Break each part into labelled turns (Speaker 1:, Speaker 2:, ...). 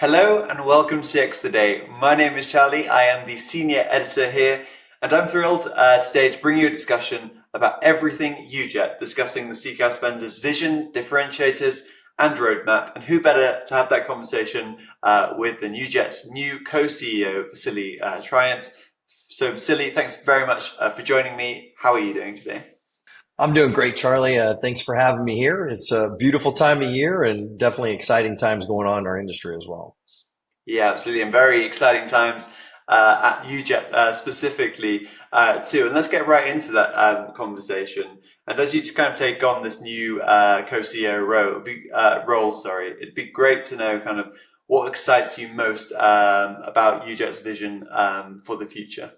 Speaker 1: Hello and welcome to CX Today. My name is Charlie. I am the senior editor here, and I'm thrilled today to bring you a discussion about everything UJET, discussing the CCaaS vendor's vision, differentiators, and roadmap. And who better to have that conversation with than UJET's new co-CEO, Vasili Triant. So Vasili, thanks very much for joining me. How are you doing today?
Speaker 2: I'm doing great, Charlie. Thanks for having me here. It's a beautiful time of year and definitely exciting times going on in our industry as well.
Speaker 1: Yeah, absolutely, and very exciting times at UJET specifically too. And let's get right into that conversation. And as you kind of take on this new co-CEO role, it'd be great to know kind of what excites you most about UJET's vision for the future.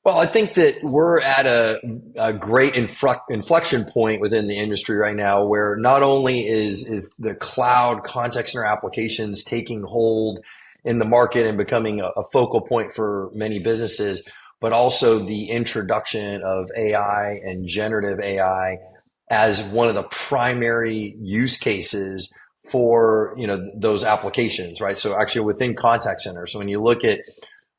Speaker 2: Well, I think that we're at a great inflection point within the industry right now where not only is the cloud contact center applications taking hold in the market and becoming a focal point for many businesses, but also the introduction of AI and generative AI as one of the primary use cases for, those applications, right? So actually within contact centers. So when you look at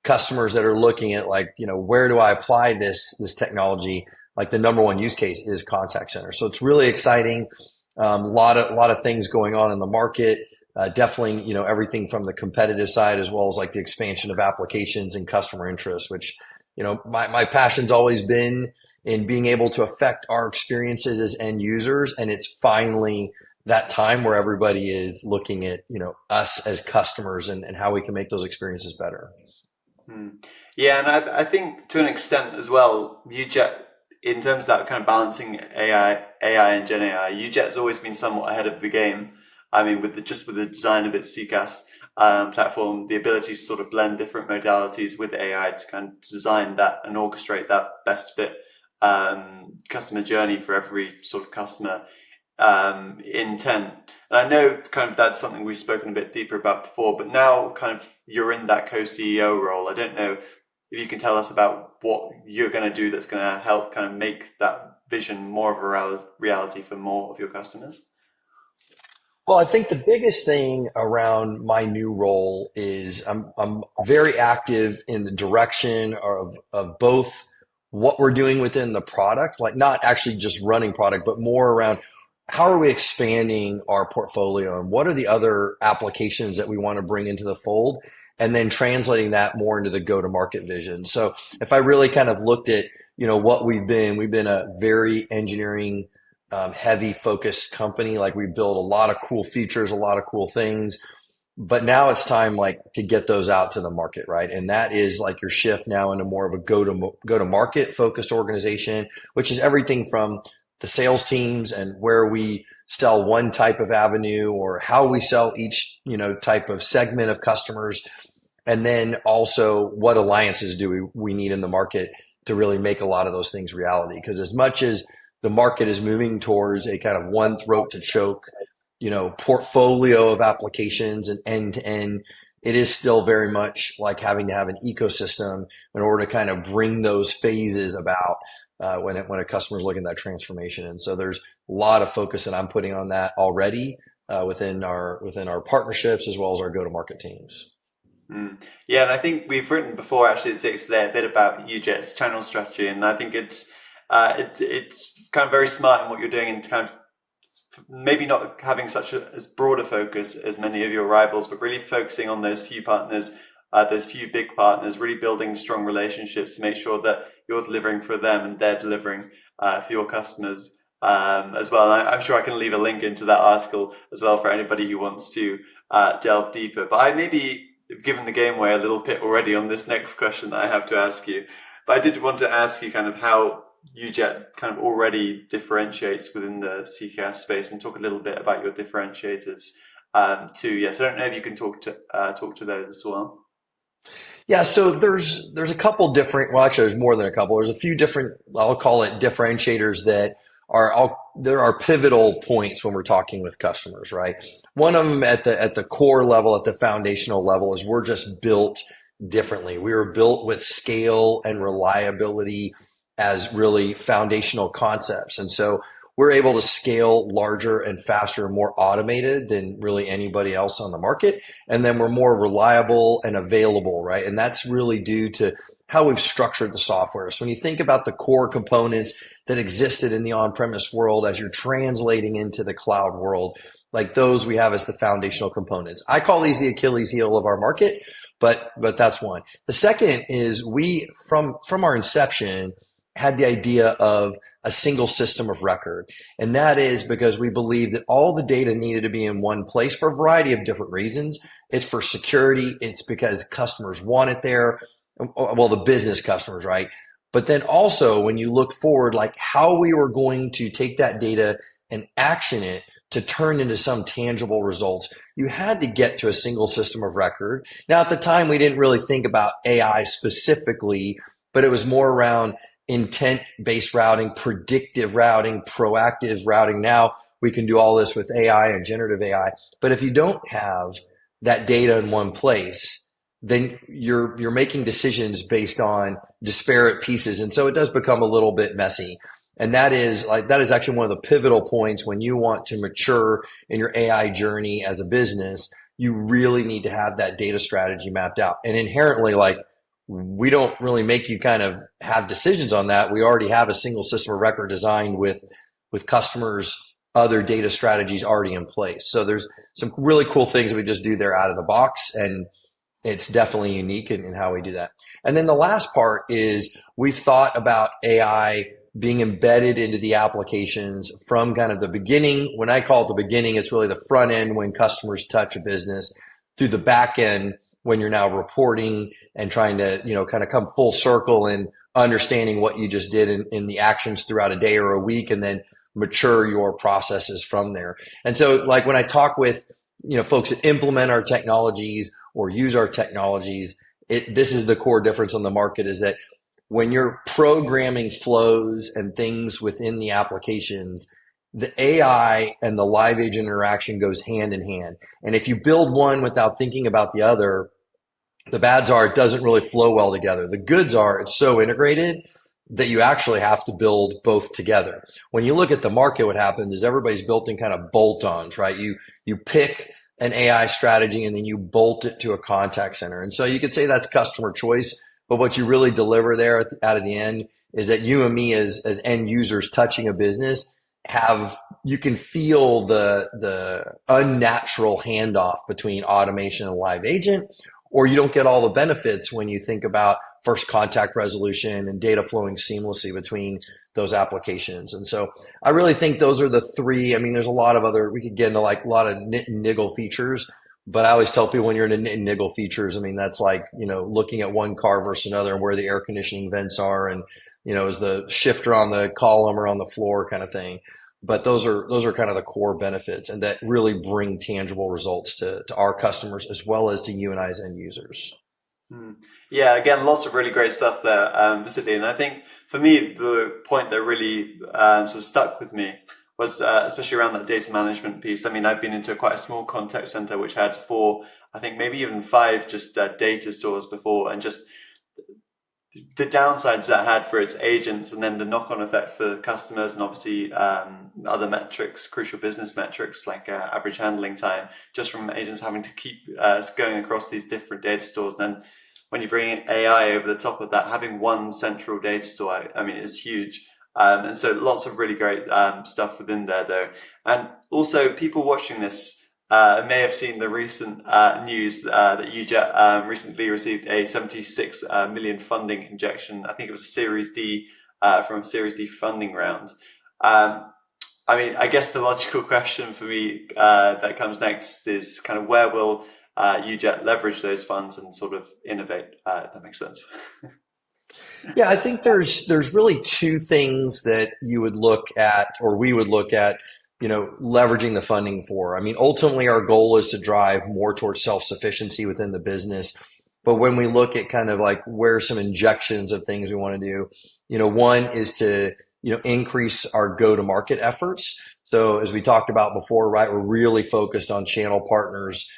Speaker 2: customers that are looking at where do I apply this technology? Like the number one use case is contact center. So it's really exciting. A lot of things going on in the market. Definitely, everything from the competitive side as well as like the expansion of applications and customer interest, which, my passion's always been in being able to affect our experiences as end users. And it's finally that time where everybody is looking at, us as customers and how we can make those experiences better.
Speaker 1: Yeah, and I think to an extent as well, UJET, in terms of that kind of balancing AI and Gen AI, UJET has always been somewhat ahead of the game. I mean, with the design of its CCaaS platform, the ability to sort of blend different modalities with AI to kind of design that and orchestrate that best fit customer journey for every sort of customer intent. And I know kind of that's something we've spoken a bit deeper about before, but now kind of you're in that co-CEO role. I don't know if you can tell us about what you're going to do that's going to help kind of make that vision more of a reality for more of your customers.
Speaker 2: Well, I think the biggest thing around my new role is I'm very active in the direction of both what we're doing within the product, like not actually just running product, but more around how are we expanding our portfolio and what are the other applications that we want to bring into the fold, and then translating that more into the go-to-market vision. So if I really kind of looked at, what we've been a very engineering heavy focused company. Like we build a lot of cool features, a lot of cool things, but now it's time like to get those out to the market, right? And that is like your shift now into more of a go-to-market focused organization, which is everything from the sales teams and where we sell one type of avenue or how we sell each, type of segment of customers. And then also what alliances do we need in the market to really make a lot of those things reality? Because as much as the market is moving towards a kind of one throat to choke, portfolio of applications and end to end, it is still very much like having to have an ecosystem in order to kind of bring those phases about when a customer is looking at that transformation. And so there's a lot of focus that I'm putting on that already within our partnerships as well as our go-to-market teams.
Speaker 1: Yeah, and I think we've written before actually at Six there a bit about UJET's channel strategy, and I think it's kind of very smart in what you're doing, and kind of maybe not having such as broader focus as many of your rivals, but really focusing on those few partners, those few big partners, really building strong relationships to make sure that you're delivering for them and they're delivering for your customers as well. And I'm sure I can leave a link into that article as well for anybody who wants to delve deeper. But I maybe have given the game away a little bit already on this next question that I have to ask you. But I did want to ask you kind of how UJET kind of already differentiates within the CCaaS space, and talk a little bit about your differentiators too. Yes, I don't know if you can talk to those as well.
Speaker 2: Yeah, so there's a couple different, well, actually, there's more than a couple. There's a few different, I'll call it differentiators that there are pivotal points when we're talking with customers, right? One of them at the core level, at the foundational level, is we're just built differently. We were built with scale and reliability as really foundational concepts. And so we're able to scale larger and faster and more automated than really anybody else on the market. And then we're more reliable and available, right? And that's really due to how we've structured the software. So when you think about the core components that existed in the on-premise world as you're translating into the cloud world, like those we have as the foundational components. I call these the Achilles heel of our market, but that's one. The second is we, from our inception, had the idea of a single system of record. And that is because we believe that all the data needed to be in one place for a variety of different reasons. It's for security. It's because customers want it there. Well, the business customers, right? But then also when you look forward, like how we were going to take that data and action it to turn into some tangible results, you had to get to a single system of record. Now, at the time, we didn't really think about AI specifically, but it was more around intent-based routing, predictive routing, proactive routing. Now we can do all this with AI and generative AI. But if you don't have that data in one place, then you're making decisions based on disparate pieces. And so it does become a little bit messy. And that is actually one of the pivotal points when you want to mature in your AI journey as a business. You really need to have that data strategy mapped out. And inherently, like, we don't really make you kind of have decisions on that. We already have a single system of record designed with customers' other data strategies already in place. So there's some really cool things that we just do there out of the box, and it's definitely unique in how we do that. And then the last part is we've thought about AI being embedded into the applications from kind of the beginning. When I call it the beginning, it's really the front end when customers touch a business, through the back end when you're now reporting and trying to, kind of come full circle and understanding what you just did in the actions throughout a day or a week, and then mature your processes from there. And so like when I talk with, folks that implement our technologies or use our technologies, this is the core difference on the market, is that when you're programming flows and things within the applications, the AI and the live agent interaction goes hand in hand. And if you build one without thinking about the other, the bads are it doesn't really flow well together. The goods are it's so integrated that you actually have to build both together. When you look at the market, what happens is everybody's built in kind of bolt-ons, right? You pick an AI strategy and then you bolt it to a contact center. And so you could say that's customer choice, but what you really deliver there out of the end is that you and me as end users touching a business you can feel the unnatural handoff between automation and live agent, or you don't get all the benefits when you think about first contact resolution and data flowing seamlessly between those applications. And so I really think those are the three. I mean, there's a lot of other, we could get into like a lot of knit and niggle features, but I always tell people when you're into knit and niggle features, I mean, that's like, looking at one car versus another and where the air conditioning vents are and, is the shifter on the column or on the floor kind of thing. But those are kind of the core benefits and that really bring tangible results to our customers as well as to you and I as end users.
Speaker 1: Yeah, again, lots of really great stuff there, Vasili. And I think for me, the point that really sort of stuck with me was especially around that data management piece. I mean, I've been into quite a small contact center which had 4, I think maybe even 5 just data stores before, and just the downsides that had for its agents, and then the knock-on effect for customers, and obviously other metrics, crucial business metrics like average handling time, just from agents having to keep going across these different data stores. And then when you bring in AI over the top of that, having one central data store, I mean, is huge. And so lots of really great stuff within there, though. And also, people watching this may have seen the recent news that UJET recently received a 76 million funding injection. I think it was a Series D from a Series D funding round. I mean, I guess the logical question for me that comes next is kind of where will UJET leverage those funds and sort of innovate, if that makes sense.
Speaker 2: Yeah, I think there's really 2 things that you would look at, or we would look at, leveraging the funding for. I mean, ultimately our goal is to drive more towards self-sufficiency within the business. But when we look at kind of like where some injections of things we want to do, one is to, increase our go-to-market efforts. So as we talked about before, right, we're really focused on channel partners,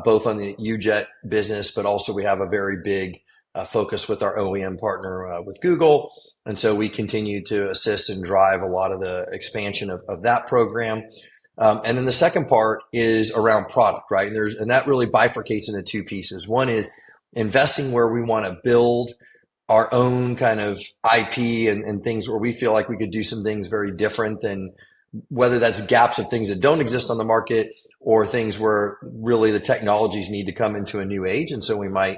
Speaker 2: both on the UJET business, but also we have a very big focus with our OEM partner with Google. And so we continue to assist and drive a lot of the expansion of that program. And then the second part is around product, right? And that really bifurcates into two pieces. One is investing where we want to build our own kind of IP and things where we feel like we could do some things very different than whether that's gaps of things that don't exist on the market or things where really the technologies need to come into a new age. And so we might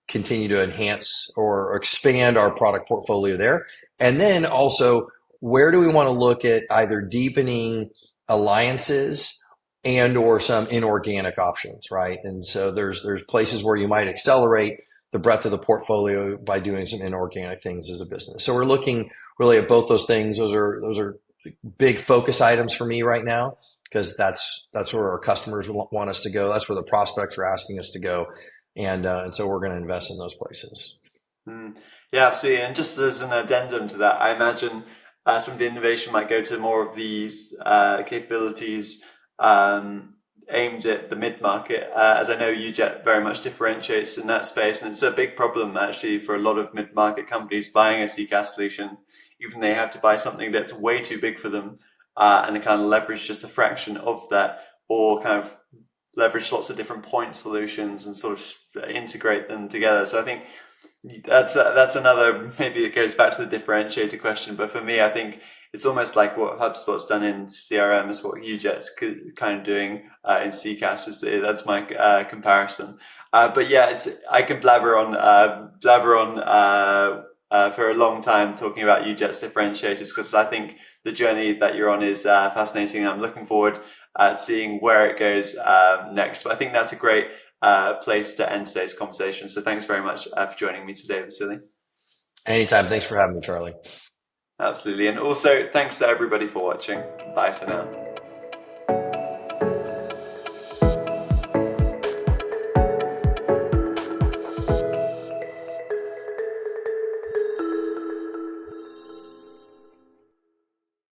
Speaker 2: continue to enhance or expand our product portfolio there. And then also, where do we want to look at either deepening alliances and or some inorganic options, right? And so there's places where you might accelerate the breadth of the portfolio by doing some inorganic things as a business. So we're looking really at both those things. Those are big focus items for me right now, because that's where our customers want us to go. That's where the prospects are asking us to go. And so we're going to invest in those places.
Speaker 1: Yeah, absolutely. And just as an addendum to that, I imagine some of the innovation might go to more of these capabilities aimed at the mid-market, as I know UJET very much differentiates in that space. And it's a big problem actually for a lot of mid-market companies buying a CCaaS solution. Even they have to buy something that's way too big for them and they kind of leverage just a fraction of that, or kind of leverage lots of different point solutions and sort of integrate them together. So I think that's another, maybe it goes back to the differentiator question, but for me, I think it's almost like what HubSpot's done in CRM is what UJET's kind of doing in CCaaS. That's my comparison. But yeah, I can blabber on for a long time talking about UJET's differentiators, because I think the journey that you're on is fascinating. I'm looking forward to seeing where it goes next. But I think that's a great place to end today's conversation. So thanks very much for joining me today, Vasili.
Speaker 2: Anytime. Thanks for having me, Charlie.
Speaker 1: Absolutely. And also thanks to everybody for watching. Bye for now.